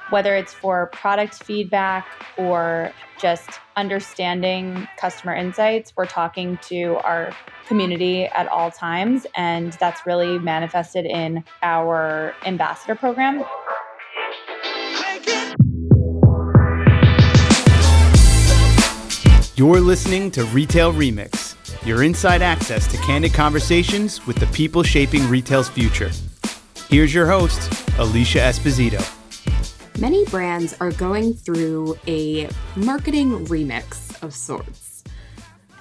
Whether it's for product feedback or just understanding customer insights, we're talking to our community at all times. And that's really manifested in our ambassador program. You're listening to Retail Remix, your inside access to candid conversations with the people shaping retail's future. Here's your host, Alicia Esposito. Many brands are going through a marketing remix of sorts.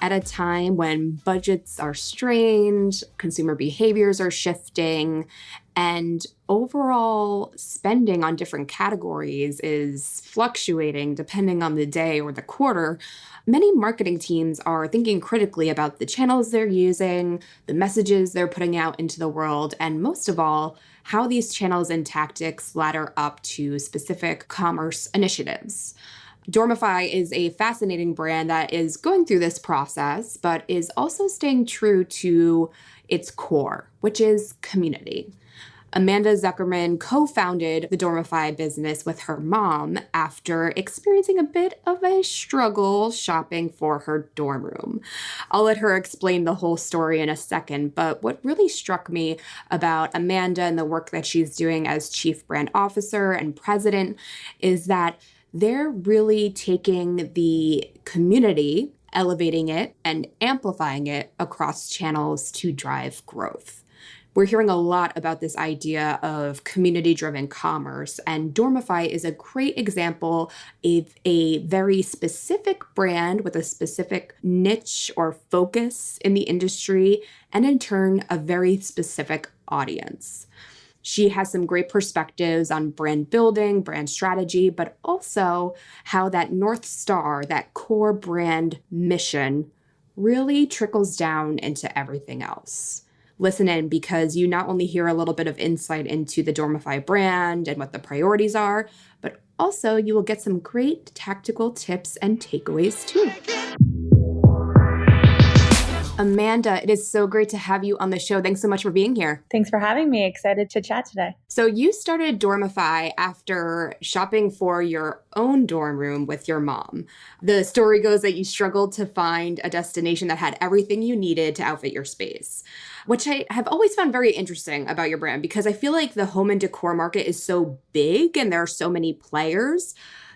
At a time when budgets are strained, consumer behaviors are shifting, and overall spending on different categories is fluctuating depending on the day or the quarter, many marketing teams are thinking critically about the channels they're using, the messages they're putting out into the world, and most of all, how these channels and tactics ladder up to specific commerce initiatives. Dormify is a fascinating brand that is going through this process, but is also staying true to its core, which is community. Amanda Zuckerman co-founded the Dormify business with her mom after experiencing a bit of a struggle shopping for her dorm room. I'll let her explain the whole story in a second, but what really struck me about Amanda and the work that she's doing as Chief Brand Officer and President is that they're really taking the community, elevating it, and amplifying it across channels to drive growth. We're hearing a lot about this idea of community-driven commerce, and Dormify is a great example of a very specific brand with a specific niche or focus in the industry, and in turn, a very specific audience. She has some great perspectives on brand building, brand strategy, but also how that North Star, that core brand mission, really trickles down into everything else. Listen in, because you not only hear a little bit of insight into the Dormify brand and what the priorities are, but also you will get some great tactical tips and takeaways too. Amanda, it is so great to have you on the show. Thanks so much for being here. Thanks for having me. Excited to chat today. So you started Dormify after shopping for your own dorm room with your mom. The story goes that you struggled to find a destination that had everything you needed to outfit your space, which I have always found very interesting about your brand, because I feel like the home and decor market is so big and there are so many players.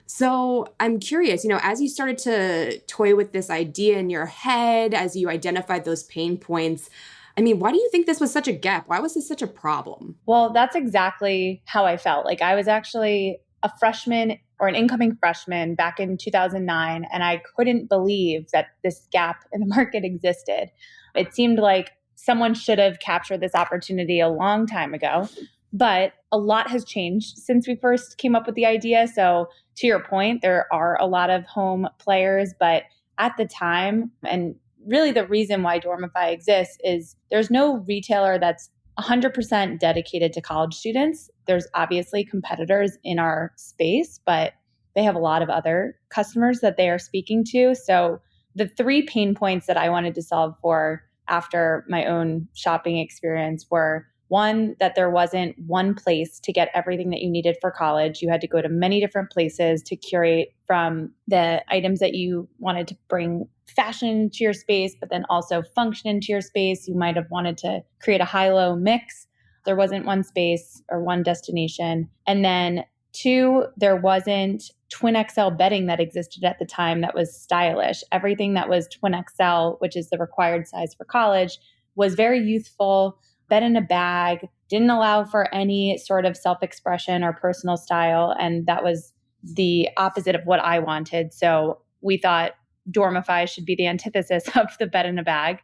So I'm curious, as you started to toy with this idea in your head, as you identified those pain points, why do you think this was such a gap? Why was this such a problem? Well, that's exactly how I felt. Like, I was actually a freshman or an incoming freshman back in 2009, and I couldn't believe that this gap in the market existed. It seemed like someone should have captured this opportunity a long time ago. But a lot has changed since we first came up with the idea. So to your point, there are a lot of home players, but at the time, and really the reason why Dormify exists, is there's no retailer that's 100% dedicated to college students. There's obviously competitors in our space, but they have a lot of other customers that they are speaking to. So the three pain points that I wanted to solve for after my own shopping experience were: one, that there wasn't one place to get everything that you needed for college. You had to go to many different places to curate from the items that you wanted to bring fashion into your space, but then also function into your space. You might have wanted to create a high-low mix. There wasn't one space or one destination. And then two, there wasn't twin XL bedding that existed at the time that was stylish. Everything that was twin XL, which is the required size for college, was very youthful, bed in a bag, didn't allow for any sort of self-expression or personal style. And that was the opposite of what I wanted. So we thought Dormify should be the antithesis of the bed in a bag.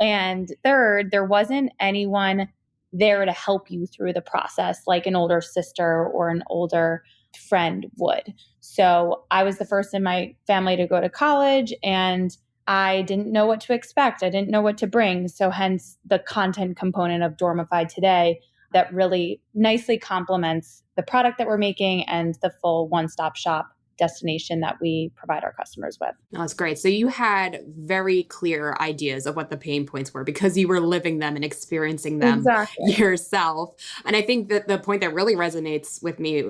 And third, there wasn't anyone there to help you through the process like an older sister or an older friend would. So I was the first in my family to go to college, and I didn't know what to expect. I didn't know what to bring. So hence the content component of Dormify today that really nicely complements the product that we're making and the full one-stop shop destination that we provide our customers with. That's great. So you had very clear ideas of what the pain points were because you were living them and experiencing them Exactly. yourself. And I think that the point that really resonates with me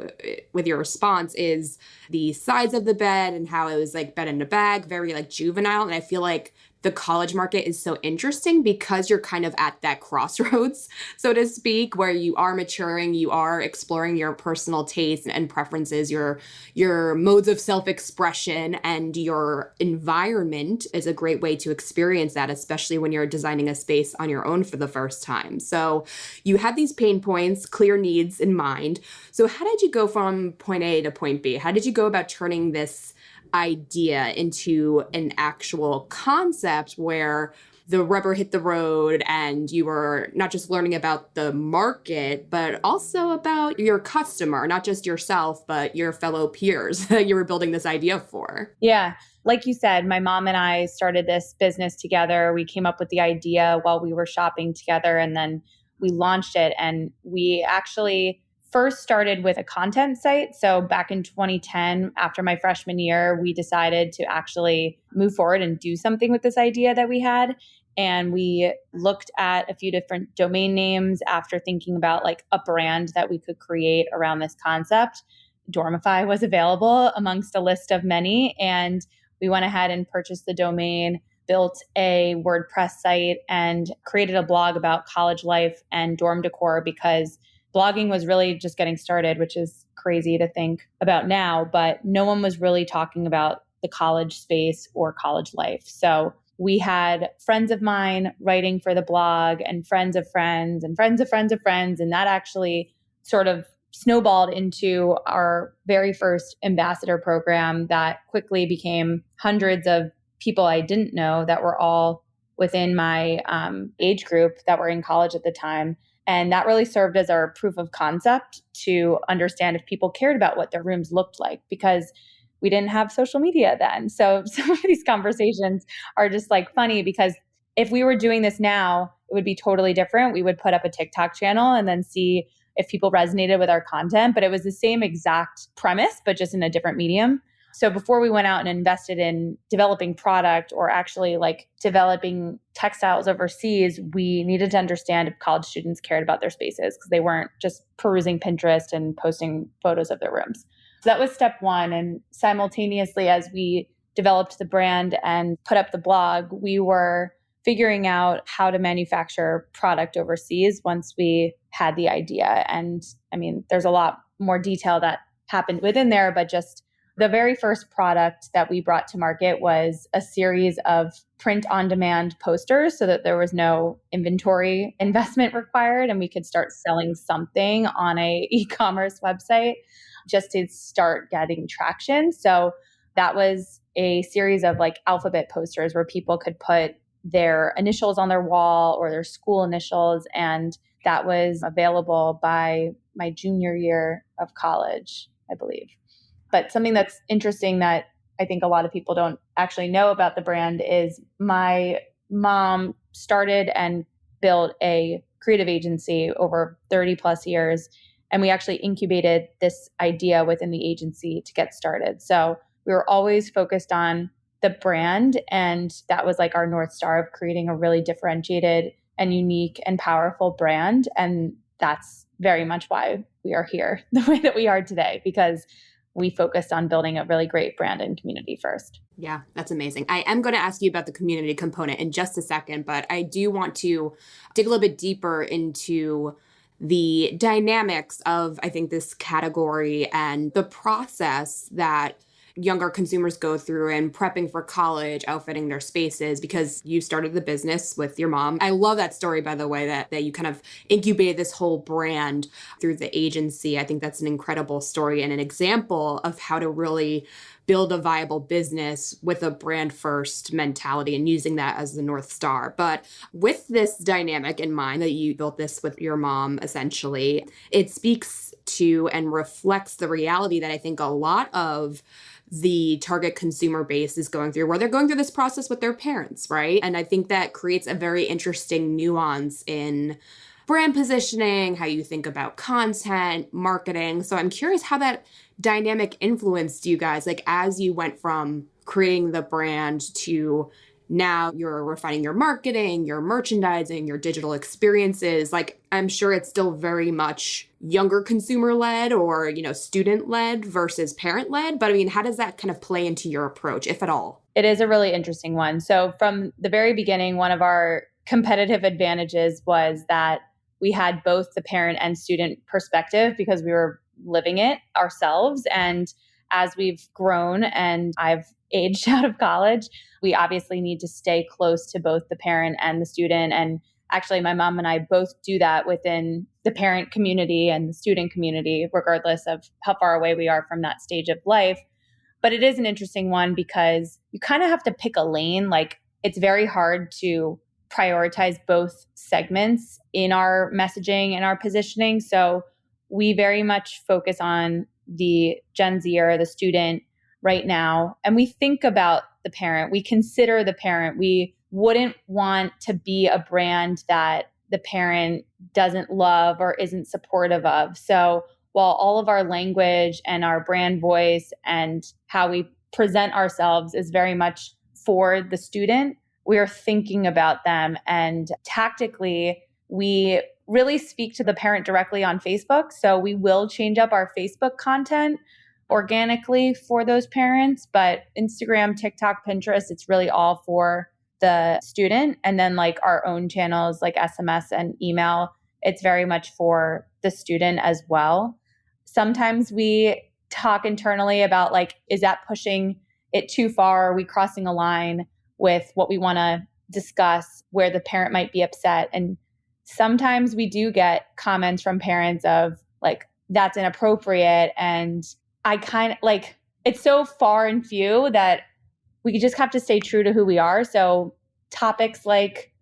with your response is the size of the bed and how it was like bed in a bag, very like juvenile. And I feel like the college market is so interesting because you're kind of at that crossroads, so to speak, where you are maturing, you are exploring your personal tastes and preferences, your modes of self-expression, and your environment is a great way to experience that, especially when you're designing a space on your own for the first time. So you had these pain points, clear needs in mind. So how did you go from point A to point B? How did you go about turning this idea into an actual concept where the rubber hit the road and you were not just learning about the market, but also about your customer, not just yourself, but your fellow peers that you were building this idea for? Yeah. Like you said, my mom and I started this business together. We came up with the idea while we were shopping together, and then we launched it. And we actually first started with a content site. So back in 2010, after my freshman year, we decided to actually move forward and do something with this idea that we had. And we looked at a few different domain names after thinking about like a brand that we could create around this concept. Dormify was available amongst a list of many. And we went ahead and purchased the domain, built a WordPress site, and created a blog about college life and dorm decor because blogging was really just getting started, which is crazy to think about now, but no one was really talking about the college space or college life. So we had friends of mine writing for the blog and friends of friends and friends of friends of friends. And that actually sort of snowballed into our very first ambassador program that quickly became hundreds of people I didn't know that were all within my age group that were in college at the time. And that really served as our proof of concept to understand if people cared about what their rooms looked like, because we didn't have social media then. So some of these conversations are just like funny because if we were doing this now, it would be totally different. We would put up a TikTok channel and then see if people resonated with our content, but it was the same exact premise, but just in a different medium. So before we went out and invested in developing product or actually like developing textiles overseas, we needed to understand if college students cared about their spaces because they weren't just perusing Pinterest and posting photos of their rooms. So that was step one. And simultaneously, as we developed the brand and put up the blog, we were figuring out how to manufacture product overseas once we had the idea. And I mean, there's a lot more detail that happened within there, but just the very first product that we brought to market was a series of print-on-demand posters so that there was no inventory investment required and we could start selling something on a e-commerce website just to start getting traction. So that was a series of like alphabet posters where people could put their initials on their wall or their school initials. And that was available by my junior year of college, I believe. But something that's interesting that I think a lot of people don't actually know about the brand is my mom started and built a creative agency over 30 plus years. And we actually incubated this idea within the agency to get started. So we were always focused on the brand. And that was like our North Star of creating a really differentiated and unique and powerful brand. And that's very much why we are here the way that we are today, because we focused on building a really great brand and community first. Yeah, that's amazing. I am going to ask you about the community component in just a second, but I do want to dig a little bit deeper into the dynamics of, I think, this category and the process that younger consumers go through in prepping for college, outfitting their spaces, because you started the business with your mom. I love that story, by the way, that you kind of incubated this whole brand through the agency. I think that's an incredible story and an example of how to really build a viable business with a brand first mentality and using that as the North Star. But with this dynamic in mind that you built this with your mom, essentially, it speaks to and reflects the reality that I think a lot of the target consumer base is going through, where they're going through this process with their parents, right? And I think that creates a very interesting nuance in brand positioning, how you think about content, marketing. So I'm curious how that dynamic influenced you guys, like as you went from creating the brand to now you're refining your marketing, your merchandising, your digital experiences. Like I'm sure it's still very much younger consumer led or, student led versus parent led. But I mean, how does that kind of play into your approach, if at all? It is a really interesting one. So from the very beginning, one of our competitive advantages was that we had both the parent and student perspective because we were living it ourselves. And as we've grown and I've aged out of college, we obviously need to stay close to both the parent and the student. And actually, my mom and I both do that within the parent community and the student community, regardless of how far away we are from that stage of life. But it is an interesting one because you kind of have to pick a lane. Like it's very hard to prioritize both segments in our messaging and our positioning. So we very much focus on the Gen Z or the student right now. And we think about the parent. We consider the parent. We wouldn't want to be a brand that the parent doesn't love or isn't supportive of. So while all of our language and our brand voice and how we present ourselves is very much for the student, we are thinking about them. And tactically, we really speak to the parent directly on Facebook. So we will change up our Facebook content organically for those parents, but Instagram, TikTok, Pinterest, it's really all for the student. And then like our own channels like SMS and email, it's very much for the student as well. Sometimes we talk internally about like, is that pushing it too far? Are we crossing a line with what we want to discuss where the parent might be upset? And sometimes we do get comments from parents of like, that's inappropriate. And I kind of like, it's so far and few that we just have to stay true to who we are. So topics like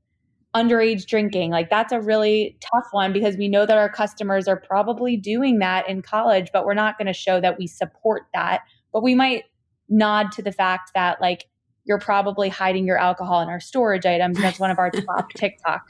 underage drinking, like that's a really tough one because we know that our customers are probably doing that in college, but we're not going to show that we support that. But we might nod to the fact that like you're probably hiding your alcohol in our storage items. And that's one of our top TikTok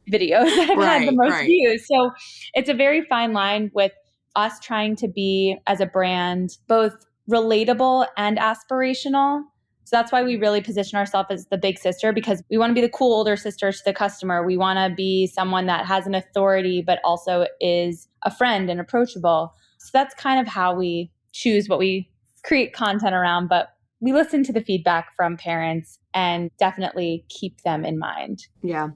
videos that have had the most views. So it's a very fine line with us trying to be as a brand, both relatable and aspirational. So that's why we really position ourselves as the big sister, because we want to be the cool older sister to the customer. We want to be someone that has an authority, but also is a friend and approachable. So that's kind of how we choose what we create content around. But we listen to the feedback from parents and definitely keep them in mind. Yeah.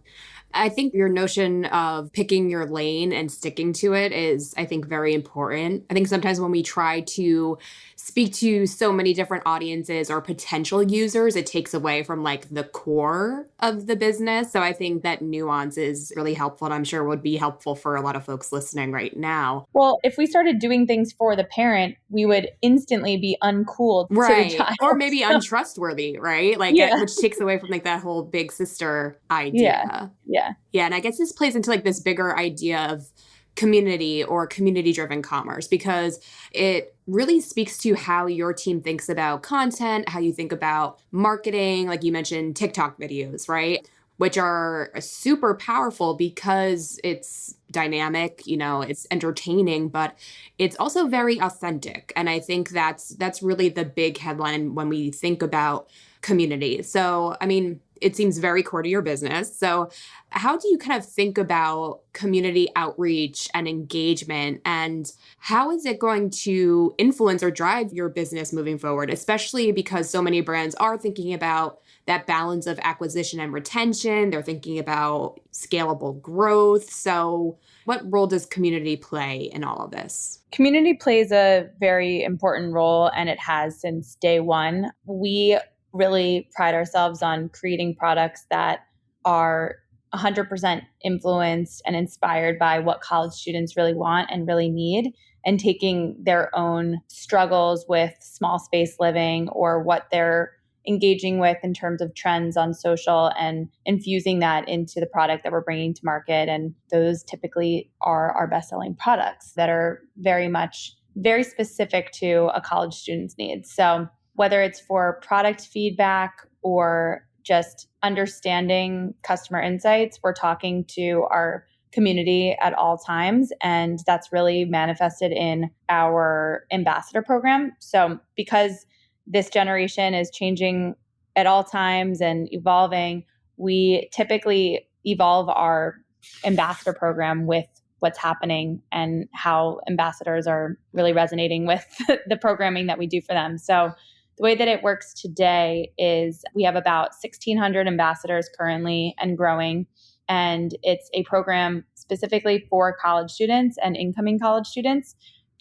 I think your notion of picking your lane and sticking to it is, I think, very important. I think sometimes when we try to speak to so many different audiences or potential users, it takes away from like the core of the business. So I think that nuance is really helpful, and I'm sure would be helpful for a lot of folks listening right now. Well, if we started doing things for the parent, we would instantly be uncool to the child. Or maybe untrustworthy, right? Like, which takes away from like that whole big sister idea. Yeah. And I guess this plays into like this bigger idea of community or community-driven commerce, because it really speaks to how your team thinks about content, how you think about marketing. Like you mentioned TikTok videos, right? Which are super powerful because it's dynamic, it's entertaining, but it's also very authentic. And I think that's really the big headline when we think about community. So, I mean, it seems very core to your business. So how do you kind of think about community outreach and engagement, and how is it going to influence or drive your business moving forward, especially because so many brands are thinking about that balance of acquisition and retention. They're thinking about scalable growth. So what role does community play in all of this? Community plays a very important role, and it has since day one. We really pride ourselves on creating products that are 100% influenced and inspired by what college students really want and really need, and taking their own struggles with small space living or what they're engaging with in terms of trends on social and infusing that into the product that we're bringing to market. And those typically are our best-selling products that are very much very specific to a college student's needs. So whether it's for product feedback or just understanding customer insights, we're talking to our community at all times. And that's really manifested in our ambassador program. So because this generation is changing at all times and evolving, we typically evolve our ambassador program with what's happening and how ambassadors are really resonating with the programming that we do for them. So the way that it works today is we have about 1,600 ambassadors currently and growing. And it's a program specifically for college students and incoming college students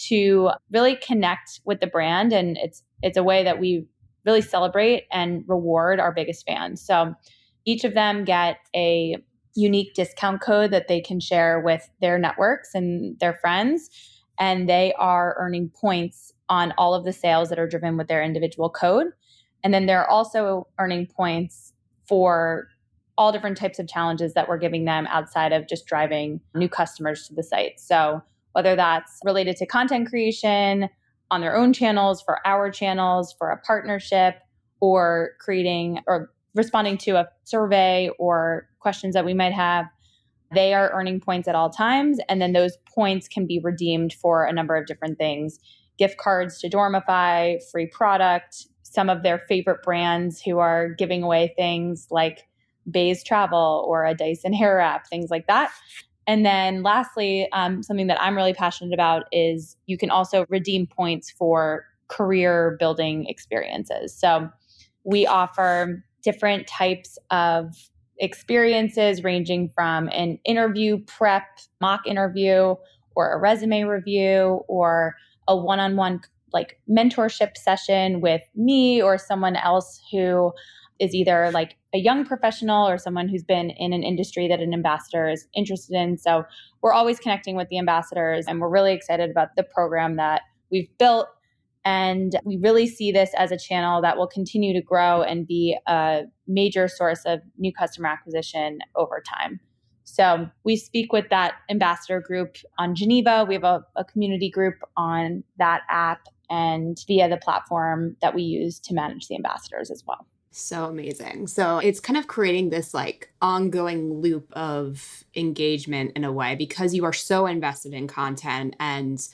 to really connect with the brand. And it's a way that we really celebrate and reward our biggest fans. So each of them get a unique discount code that they can share with their networks and their friends. And they are earning points on all of the sales that are driven with their individual code. And then they're also earning points for all different types of challenges that we're giving them outside of just driving new customers to the site. So whether that's related to content creation on their own channels, for our channels, for a partnership, or creating or responding to a survey or questions that we might have, they are earning points at all times. And then those points can be redeemed for a number of different things: gift cards to Dormify, free product, some of their favorite brands who are giving away things like Bay's Travel or a Dyson hair wrap, things like that. And then lastly, something that I'm really passionate about is you can also redeem points for career building experiences. So we offer different types of experiences ranging from an interview prep, mock interview, or a resume review, or a one-on-one like mentorship session with me or someone else who is either like a young professional or someone who's been in an industry that an ambassador is interested in. So we're always connecting with the ambassadors, and we're really excited about the program that we've built. And we really see this as a channel that will continue to grow and be a major source of new customer acquisition over time. So we speak with that ambassador group on Geneva. We have a community group on that app and via the platform that we use to manage the ambassadors as well. So amazing. So it's kind of creating this like ongoing loop of engagement in a way, because you are so invested in content and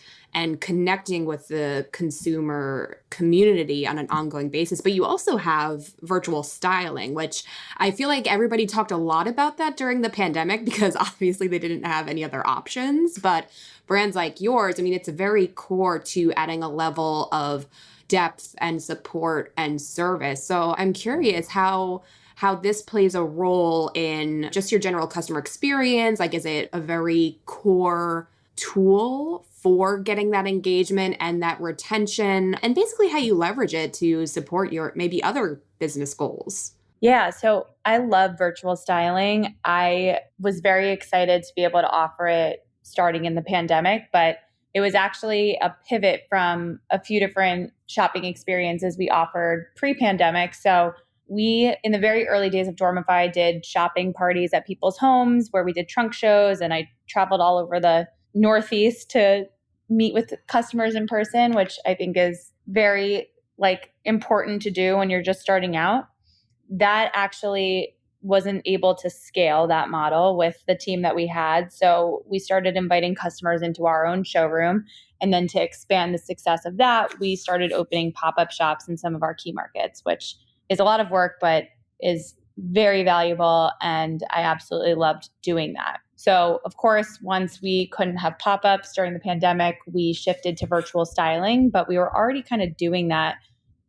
connecting with the consumer community on an ongoing basis. But you also have virtual styling, which I feel like everybody talked a lot about that during the pandemic because obviously they didn't have any other options. But brands like yours, I mean, it's very core to adding a level of depth and support and service. So I'm curious how this plays a role in just your general customer experience. Like, is it a very core tool for getting that engagement and that retention, and basically how you leverage it to support your maybe other business goals? Yeah, so I love virtual styling. I was very excited to be able to offer it starting in the pandemic, but it was actually a pivot from a few different shopping experiences we offered pre-pandemic. So we, in the very early days of Dormify, did shopping parties at people's homes where we did trunk shows, and I traveled all over the Northeast to meet with customers in person, which I think is very important to do when you're just starting out. That actually wasn't able to scale that model with the team that we had. So we started inviting customers into our own showroom. And then to expand the success of that, we started opening pop-up shops in some of our key markets, which is a lot of work, but is very valuable. And I absolutely loved doing that. So of course, once we couldn't have pop-ups during the pandemic, we shifted to virtual styling, but we were already kind of doing that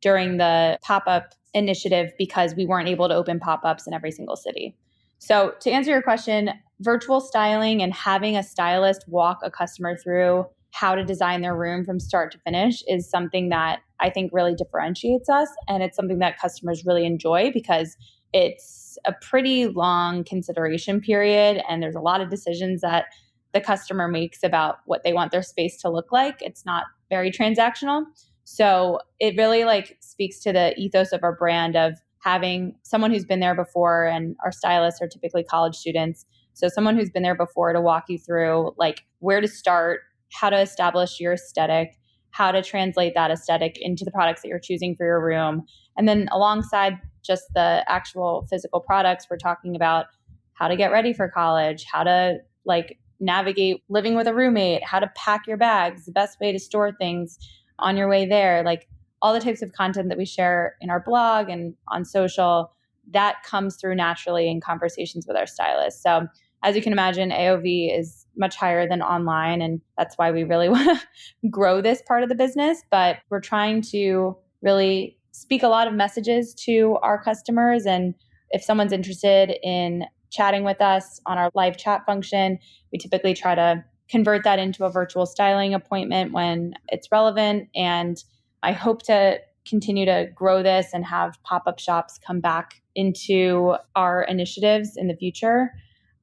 during the pop-up initiative because we weren't able to open pop-ups in every single city. So to answer your question, virtual styling and having a stylist walk a customer through how to design their room from start to finish is something that I think really differentiates us. And it's something that customers really enjoy because it's a pretty long consideration period. And there's a lot of decisions that the customer makes about what they want their space to look like. It's not very transactional. So it really speaks to the ethos of our brand of having someone who's been there before, and our stylists are typically college students. So someone who's been there before to walk you through where to start, how to establish your aesthetic, how to translate that aesthetic into the products that you're choosing for your room. And then alongside just the actual physical products, we're talking about how to get ready for college, how to like navigate living with a roommate, how to pack your bags, the best way to store things on your way there, like all the types of content that we share in our blog and on social, that comes through naturally in conversations with our stylists. So as you can imagine, AOV is much higher than online, and that's why we really want to grow this part of the business. But we're trying to really speak a lot of messages to our customers. And if someone's interested in chatting with us on our live chat function, we typically try to convert that into a virtual styling appointment when it's relevant. And I hope to continue to grow this and have pop-up shops come back into our initiatives in the future.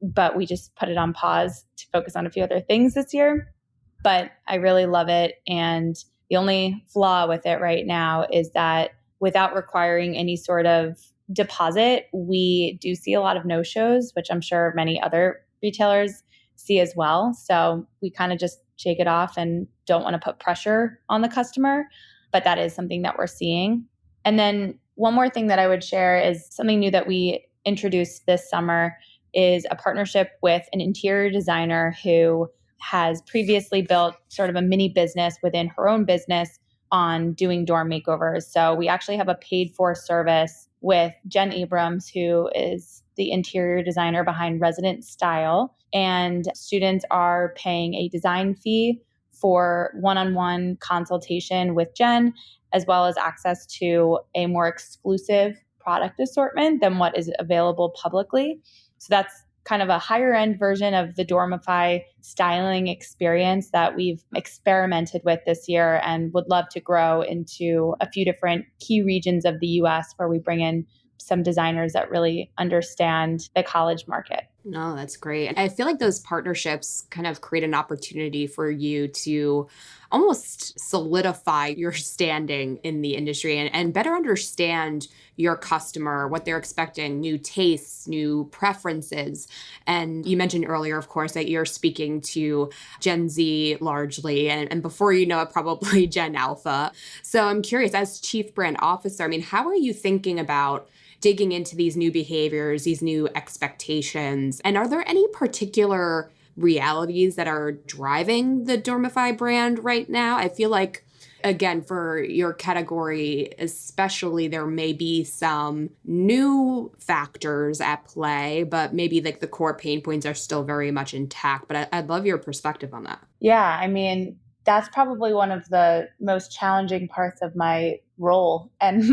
But we just put it on pause to focus on a few other things this year. But I really love it. And the only flaw with it right now is that without requiring any sort of deposit, we do see a lot of no-shows, which I'm sure many other retailers see as well. So we kind of just shake it off and don't want to put pressure on the customer. But that is something that we're seeing. And then one more thing that I would share is something new that we introduced this summer is a partnership with an interior designer who has previously built sort of a mini business within her own business on doing dorm makeovers. So we actually have a paid for service with Jen Abrams, who is the interior designer behind Resident Style. And students are paying a design fee for one-on-one consultation with Jen, as well as access to a more exclusive product assortment than what is available publicly. So that's kind of a higher end version of the Dormify styling experience that we've experimented with this year and would love to grow into a few different key regions of the US where we bring in some designers that really understand the college market. No, that's great. I feel like those partnerships kind of create an opportunity for you to almost solidify your standing in the industry and better understand your customer, what they're expecting, new tastes, new preferences. And you mentioned earlier, of course, that you're speaking to Gen Z largely, and before you know it, probably Gen Alpha. So I'm curious, as Chief Brand Officer, I mean, how are you thinking about digging into these new behaviors, these new expectations? And are there any particular realities that are driving the Dormify brand right now? I feel like, again, for your category especially, there may be some new factors at play, but maybe like the core pain points are still very much intact. But I'd love your perspective on that. Yeah, I mean, that's probably one of the most challenging parts of my role and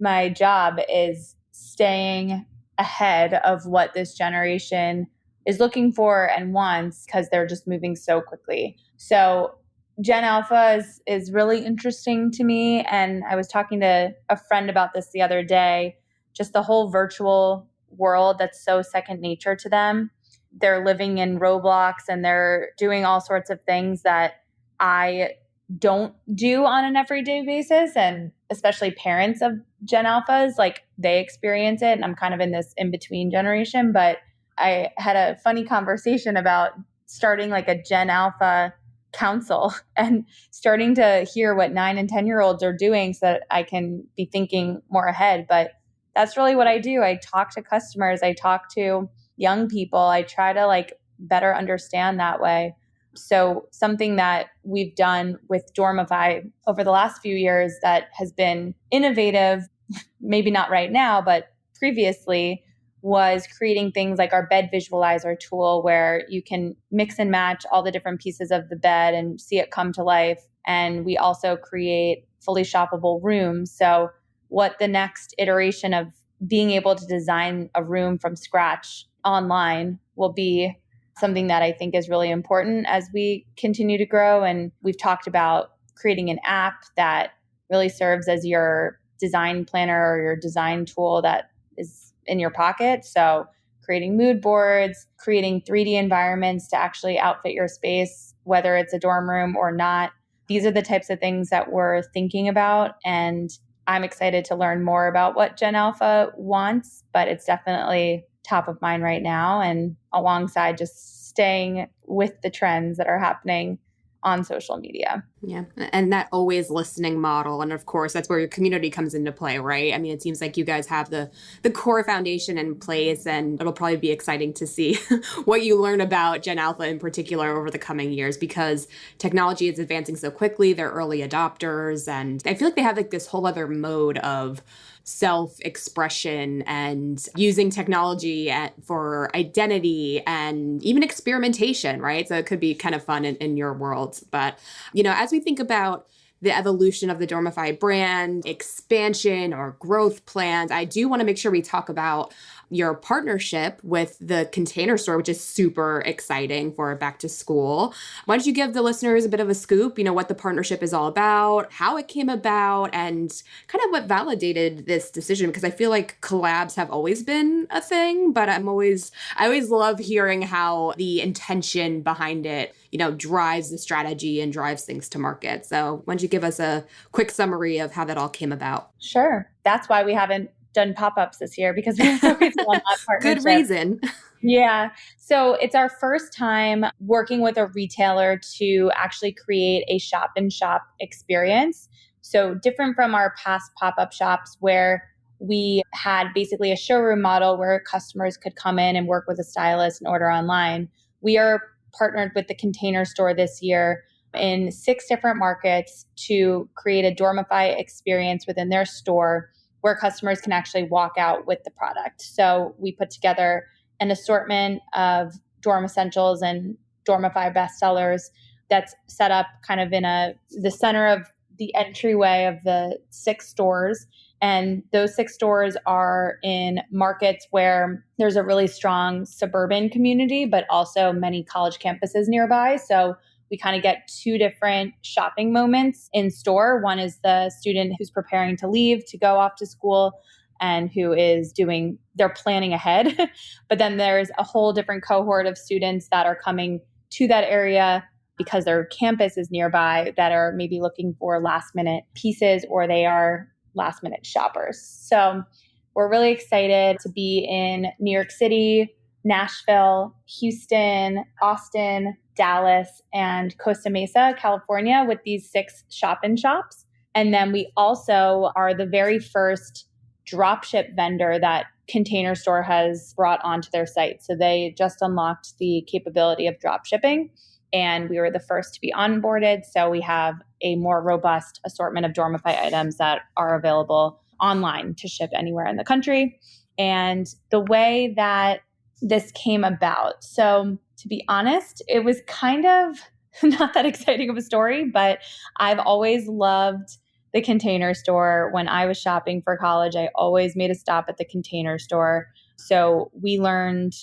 my job is staying ahead of what this generation is looking for and wants because they're just moving so quickly. So Gen Alpha is really interesting to me. And I was talking to a friend about this the other day, just the whole virtual world that's so second nature to them. They're living in Roblox and they're doing all sorts of things that I don't do on an everyday basis. And especially parents of Gen Alphas, like they experience it. And I'm kind of in this in-between generation. But I had a funny conversation about starting like a Gen Alpha council and starting to hear what 9 and 10-year-olds are doing so that I can be thinking more ahead. But that's really what I do. I talk to customers. I talk to young people. I try to like better understand that way. So something that we've done with Dormify over the last few years that has been innovative, maybe not right now, but previously, was creating things like our bed visualizer tool where you can mix and match all the different pieces of the bed and see it come to life. And we also create fully shoppable rooms. So what the next iteration of being able to design a room from scratch online will be something that I think is really important as we continue to grow. And we've talked about creating an app that really serves as your design planner or your design tool that is in your pocket. So creating mood boards, creating 3D environments to actually outfit your space, whether it's a dorm room or not. These are the types of things that we're thinking about. And I'm excited to learn more about what Gen Alpha wants, but it's definitely top of mind right now. And alongside just staying with the trends that are happening on social media. Yeah. And that always listening model. And of course, that's where your community comes into play, right? I mean, it seems like you guys have the core foundation in place, and it'll probably be exciting to see what you learn about Gen Alpha in particular over the coming years, because technology is advancing so quickly. They're early adopters. And I feel like they have like this whole other mode of self-expression and using technology for identity and even experimentation, right? So it could be kind of fun in your world. But, as we think about the evolution of the Dormify brand, expansion or growth plans, I do want to make sure we talk about your partnership with the Container Store, which is super exciting for back to school. Why don't you give the listeners a bit of a scoop, what the partnership is all about, how it came about, and kind of what validated this decision? Because I feel like collabs have always been a thing, but I always love hearing how the intention behind it, drives the strategy and drives things to market. So why don't you give us a quick summary of how that all came about? Sure. That's why we haven't done pop-ups this year, because we're focused on that partnership. Good reason. Yeah. So it's our first time working with a retailer to actually create a shop-in-shop experience. So different from our past pop-up shops where we had basically a showroom model where customers could come in and work with a stylist and order online. We are partnered with the Container Store this year in 6 different markets to create a Dormify experience within their store where customers can actually walk out with the product. So we put together an assortment of dorm essentials and Dormify bestsellers that's set up kind of in the center of the entryway of the 6 stores. And those 6 stores are in markets where there's a really strong suburban community, but also many college campuses nearby. So we kind of get 2 different shopping moments in store. One is the student who's preparing to leave to go off to school and who is they're planning ahead. But then there's a whole different cohort of students that are coming to that area because their campus is nearby that are maybe looking for last minute pieces, or they are last minute shoppers. So we're really excited to be in New York City, Nashville, Houston, Austin, Dallas, and Costa Mesa, California with these 6 shop-in-shops. And then we also are the very first dropship vendor that Container Store has brought onto their site. So they just unlocked the capability of drop shipping, and we were the first to be onboarded. So we have a more robust assortment of Dormify items that are available online to ship anywhere in the country. And the way that this came about, so to be honest, it was kind of not that exciting of a story, but I've always loved the Container Store. When I was shopping for college, I always made a stop at the Container Store. So we learned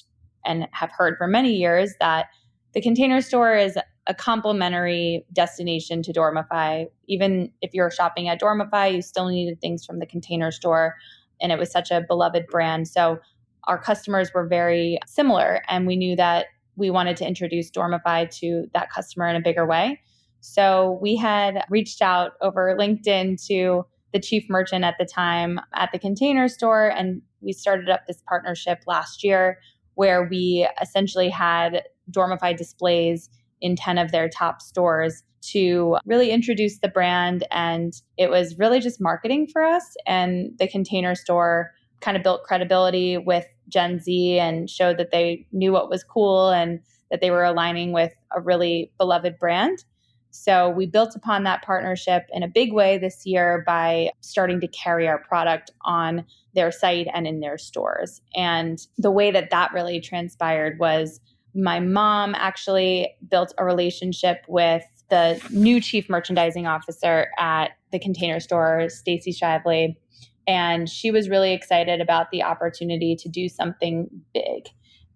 and have heard for many years that the Container Store is a complementary destination to Dormify. Even if you're shopping at Dormify, you still needed things from the Container Store. And it was such a beloved brand. So our customers were very similar. And we knew that we wanted to introduce Dormify to that customer in a bigger way. So we had reached out over LinkedIn to the chief merchant at the time at the Container Store. And we started up this partnership last year where we essentially had Dormify displays in 10 of their top stores to really introduce the brand. And it was really just marketing for us. And the Container Store kind of built credibility with Gen Z and showed that they knew what was cool and that they were aligning with a really beloved brand. So we built upon that partnership in a big way this year by starting to carry our product on their site and in their stores. And the way that that really transpired was my mom actually built a relationship with the new chief merchandising officer at the Container Store, Stacy Shively. And she was really excited about the opportunity to do something big.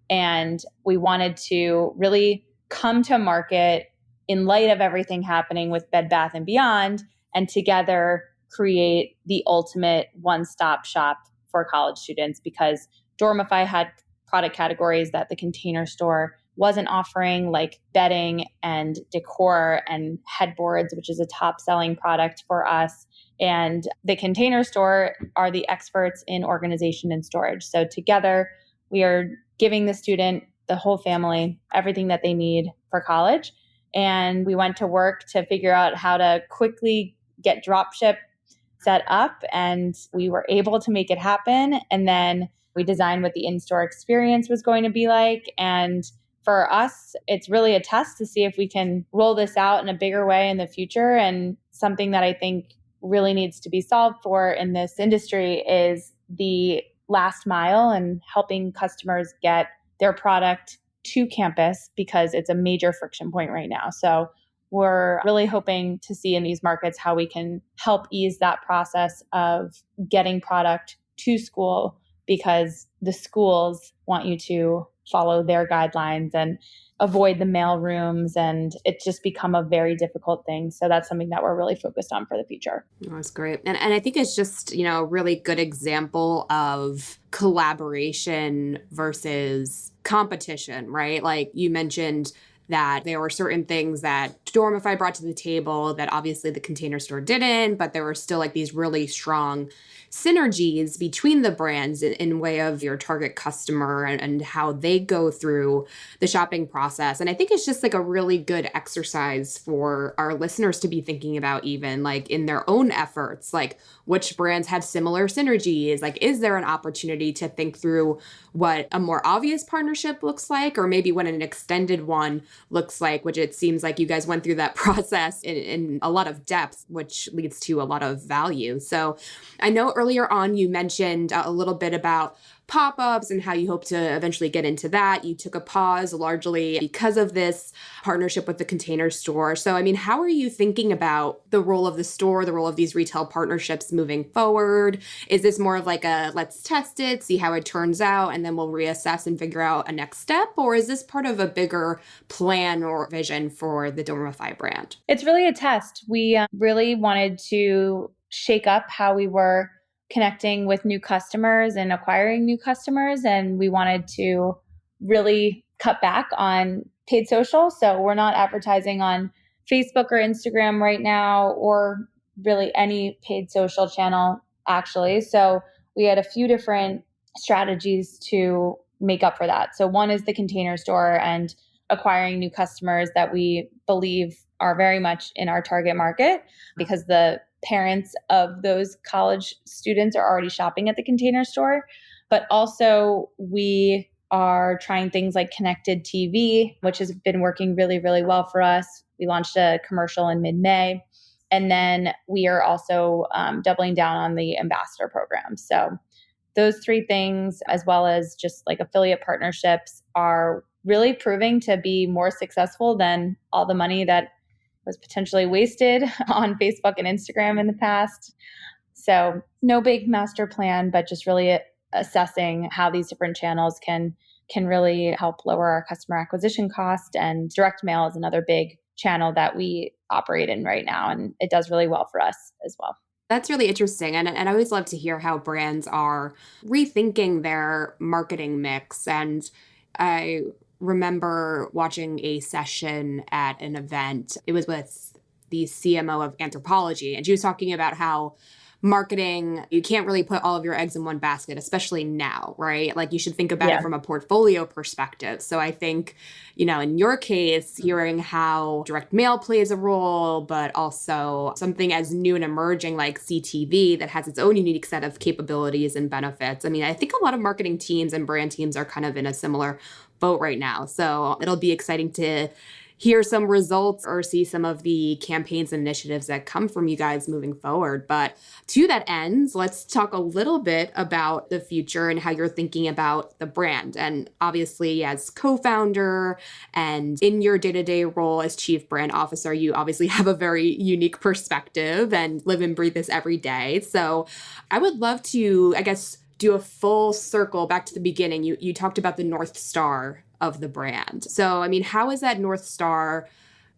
And we wanted to really come to market in light of everything happening with Bed Bath & Beyond, and together create the ultimate one-stop shop for college students, because Dormify had product categories that the Container Store wasn't offering, like bedding and decor and headboards, which is a top-selling product for us. And the Container Store are the experts in organization and storage. So together, we are giving the student, the whole family, everything that they need for college. And we went to work to figure out how to quickly get dropship set up, and we were able to make it happen. And then we designed what the in-store experience was going to be like. And for us, it's really a test to see if we can roll this out in a bigger way in the future. And something that I think really needs to be solved for in this industry is the last mile and helping customers get their product to campus, because it's a major friction point right now. So we're really hoping to see in these markets how we can help ease that process of getting product to school, because the schools want you to follow their guidelines and avoid the mail rooms, and it's just become a very difficult thing. So that's something that we're really focused on for the future. Oh, that's great. And I think it's just, a really good example of collaboration versus competition, right? Like you mentioned that there were certain things that Dormify brought to the table that obviously the Container Store didn't, but there were still like these really strong synergies between the brands in way of your target customer and how they go through the shopping process. And I think it's just like a really good exercise for our listeners to be thinking about, even like in their own efforts, like which brands have similar synergies. Like, is there an opportunity to think through what a more obvious partnership looks like, or maybe what an extended one looks like, which it seems like you guys went through that process in a lot of depth, which leads to a lot of value. So I know earlier on you mentioned a little bit about pop-ups and how you hope to eventually get into that. You took a pause largely because of this partnership with the Container Store. So, I mean, how are you thinking about the role of the store, the role of these retail partnerships moving forward? Is this more of like a let's test it, see how it turns out, and then we'll reassess and figure out a next step? Or is this part of a bigger plan or vision for the Dormify brand? It's really a test. We really wanted to shake up how we were connecting with new customers and acquiring new customers. And we wanted to really cut back on paid social. So we're not advertising on Facebook or Instagram right now, or really any paid social channel, actually. So we had a few different strategies to make up for that. So one is the Container Store and acquiring new customers that we believe are very much in our target market, because the parents of those college students are already shopping at the Container Store. But also we are trying things like connected TV, which has been working really, really well for us. We launched a commercial in mid-May. And then we are also doubling down on the ambassador program. So those three things, as well as just like affiliate partnerships, are really proving to be more successful than all the money that was potentially wasted on Facebook and Instagram in the past. So no big master plan, but just really assessing how these different channels can really help lower our customer acquisition cost. And direct mail is another big channel that we operate in right now, and it does really well for us as well. That's really interesting. And I always love to hear how brands are rethinking their marketing mix. And I remember watching a session at an event. It was with the CMO of Anthropologie, and she was talking about how marketing, you can't really put all of your eggs in one basket, especially now, right? Like you should think about it from a portfolio perspective. So I think, in your case, hearing how direct mail plays a role, but also something as new and emerging like CTV that has its own unique set of capabilities and benefits. I mean, I think a lot of marketing teams and brand teams are kind of in a similar boat right now. So it'll be exciting to hear some results or see some of the campaigns and initiatives that come from you guys moving forward. But to that end, let's talk a little bit about the future and how you're thinking about the brand. And obviously, as co-founder and in your day-to-day role as chief brand officer, you obviously have a very unique perspective and live and breathe this every day. So I would love to, do a full circle back to the beginning. You talked about the North Star of the brand. So, I mean, how is that North Star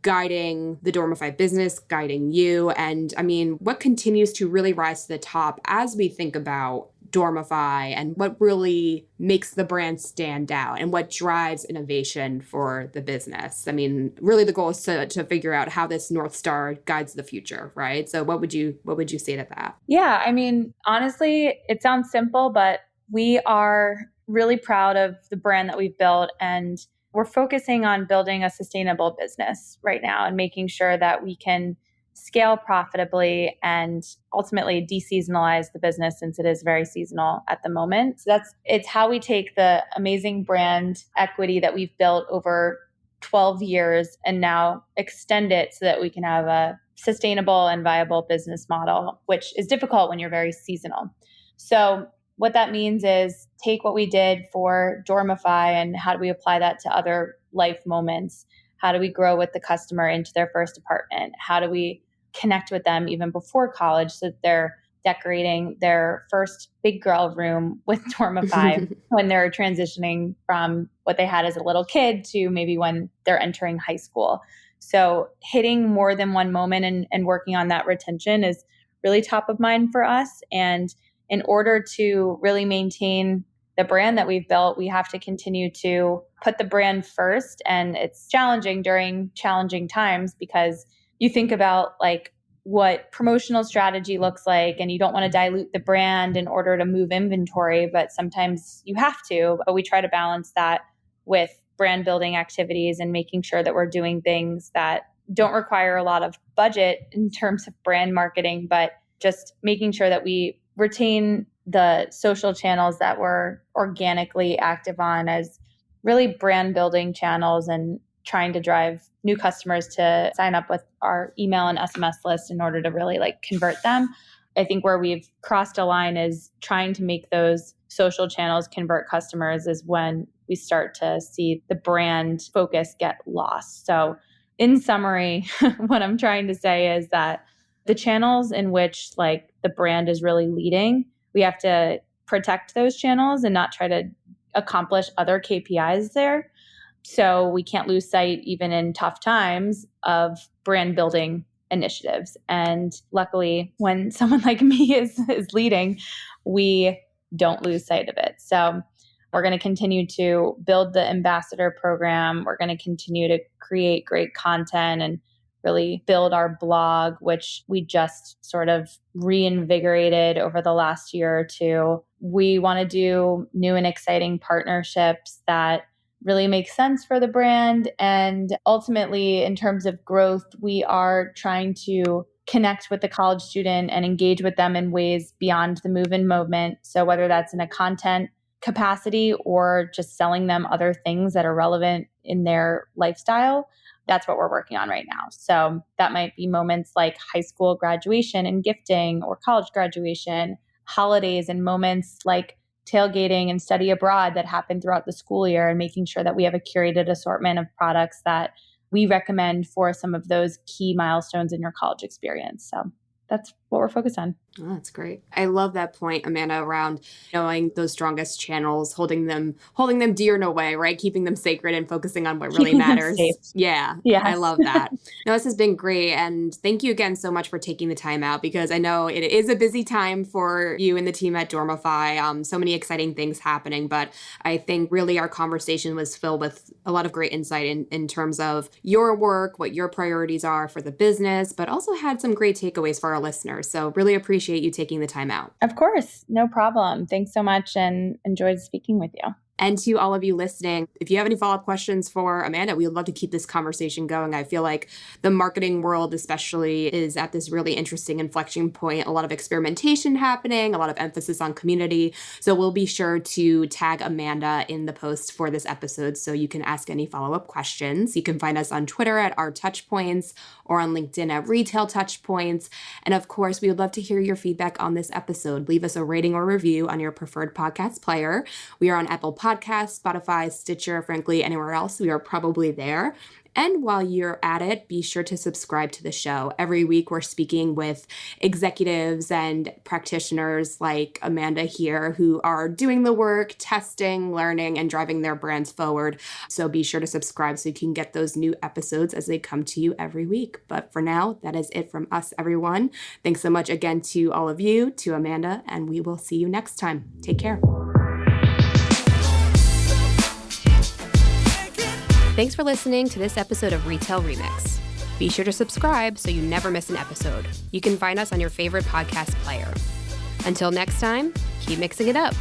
guiding the Dormify business, guiding you? And I mean, what continues to really rise to the top as we think about Dormify and what really makes the brand stand out and what drives innovation for the business? I mean, really the goal is to figure out how this North Star guides the future, right? So what would you say to that? Yeah, I mean, honestly, it sounds simple, but we are really proud of the brand that we've built, and we're focusing on building a sustainable business right now and making sure that we can scale profitably and ultimately deseasonalize the business since it is very seasonal at the moment. So it's how we take the amazing brand equity that we've built over 12 years and now extend it so that we can have a sustainable and viable business model, which is difficult when you're very seasonal. So what that means is take what we did for Dormify and how do we apply that to other life moments? How do we grow with the customer into their first apartment? How do we connect with them even before college so that they're decorating their first big girl room with Dormify when they're transitioning from what they had as a little kid to maybe when they're entering high school. So hitting more than one moment and working on that retention is really top of mind for us. And in order to really maintain the brand that we've built, we have to continue to put the brand first. And it's challenging during challenging times because you think about like what promotional strategy looks like, and you don't want to dilute the brand in order to move inventory, but sometimes you have to. But we try to balance that with brand building activities and making sure that we're doing things that don't require a lot of budget in terms of brand marketing, but just making sure that we retain the social channels that we're organically active on as really brand building channels and trying to drive new customers to sign up with our email and SMS list in order to really like convert them. I think where we've crossed a line is trying to make those social channels convert customers is when we start to see the brand focus get lost. So in summary, what I'm trying to say is that the channels in which like the brand is really leading, we have to protect those channels and not try to accomplish other KPIs there. So we can't lose sight, even in tough times, of brand building initiatives. And luckily, when someone like me is leading, we don't lose sight of it. So we're going to continue to build the ambassador program. We're going to continue to create great content and really build our blog, which we just sort of reinvigorated over the last year or two. We want to do new and exciting partnerships that really make sense for the brand. And ultimately, in terms of growth, we are trying to connect with the college student and engage with them in ways beyond the move-in moment. So whether that's in a content capacity or just selling them other things that are relevant in their lifestyle, that's what we're working on right now. So that might be moments like high school graduation and gifting, or college graduation, holidays, and moments like tailgating and study abroad that happen throughout the school year, and making sure that we have a curated assortment of products that we recommend for some of those key milestones in your college experience. So that's what we're focused on. Oh, that's great. I love that point, Amanda, around knowing those strongest channels, holding them dear in a way, right? Keeping them sacred and focusing on what really matters. Yeah. Yes. I love that. No, this has been great. And thank you again so much for taking the time out, because I know it is a busy time for you and the team at Dormify. So many exciting things happening, but I think really our conversation was filled with a lot of great insight in terms of your work, what your priorities are for the business, but also had some great takeaways for our listeners. So really appreciate you taking the time out. Of course. No problem. Thanks so much, and enjoyed speaking with you. And to all of you listening, if you have any follow-up questions for Amanda, we would love to keep this conversation going. I feel like the marketing world especially is at this really interesting inflection point, a lot of experimentation happening, a lot of emphasis on community. So we'll be sure to tag Amanda in the post for this episode so you can ask any follow-up questions. You can find us on Twitter at Our Touchpoints or on LinkedIn at Retail Touchpoints. And of course, we would love to hear your feedback on this episode. Leave us a rating or review on your preferred podcast player. We are on Apple Podcasts, Spotify, Stitcher, frankly, anywhere else. We are probably there. And while you're at it, be sure to subscribe to the show. Every week, we're speaking with executives and practitioners like Amanda here who are doing the work, testing, learning, and driving their brands forward. So be sure to subscribe so you can get those new episodes as they come to you every week. But for now, that is it from us, everyone. Thanks so much again to all of you, to Amanda, and we will see you next time. Take care. Thanks for listening to this episode of Retail Remix. Be sure to subscribe so you never miss an episode. You can find us on your favorite podcast player. Until next time, keep mixing it up.